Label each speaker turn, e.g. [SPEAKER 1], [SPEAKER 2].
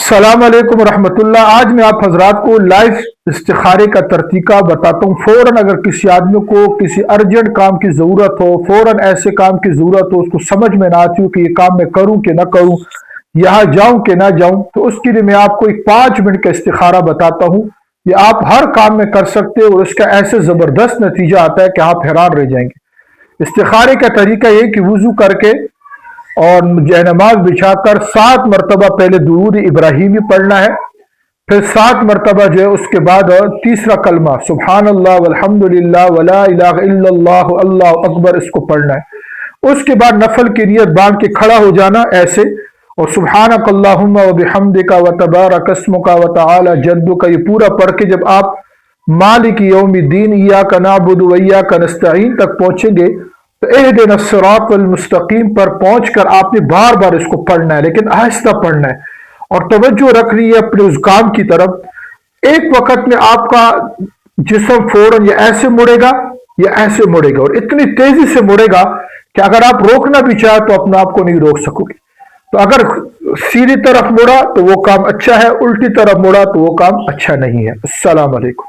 [SPEAKER 1] अस्सलाम वालेकुम रहमतुल्लाह। आज मैं आप हजरात को लाइफ इस्तिखारे का तरीका बताता हूँ। फ़ौरन अगर किसी आदमी को किसी अर्जेंट काम की ज़रूरत हो, फ़ौरन ऐसे काम की ज़रूरत हो, उसको समझ में ना आती हो कि ये काम मैं करूँ कि ना करूँ, यहाँ जाऊँ कि ना जाऊँ, तो उसके लिए मैं आपको एक 5 मिनट का इस्तिखारा बताता हूँ। ये आप हर काम में कर सकते हो और उसका ऐसे ज़बरदस्त नतीजा आता है कि आप हैरान रह जाएंगे। इस्तिखारे का तरीका ये कि वुज़ू करके और नमाज बिछाकर 7 मरतबा पहले दुरूद इब्राहिमी पढ़ना है, फिर 7 मरतबा जो है उसके बाद तीसरा कलमा सुब्हान अल्लाह वल्हम्दुलिल्लाह वला इलाहा इल्लल्लाह अल्लाहु अकबर इसको पढ़ना है। उसके बाद नफल की नियत बांध के खड़ा हो जाना ऐसे, और सुब्हानक अल्लाहुम्मा व बिहम्दिका व तबारक अस्मुका व तआला जद्दुका ये पूरा पढ़ के जब आप मालिक यौमिद्दीन इय्याका नअबुदु व इय्याका नस्तईन तक पहुंचेंगे तो इहदिना सिरातल मुस्तकीम पर पहुंचकर आपने बार बार इसको पढ़ना है, लेकिन आहिस्ता पढ़ना है और तवज्जो रखनी है अपने उस काम की तरफ। एक वक्त में आपका जिस्म फौरन या ऐसे मुड़ेगा या ऐसे मुड़ेगा, और इतनी तेजी से मुड़ेगा कि अगर आप रोकना भी चाहे तो अपने आप को नहीं रोक सकोगे। तो अगर सीधी तरफ मुड़ा तो वो काम अच्छा है, उल्टी तरफ मुड़ा तो वो काम अच्छा नहीं है। अस्सलाम वालेकुम।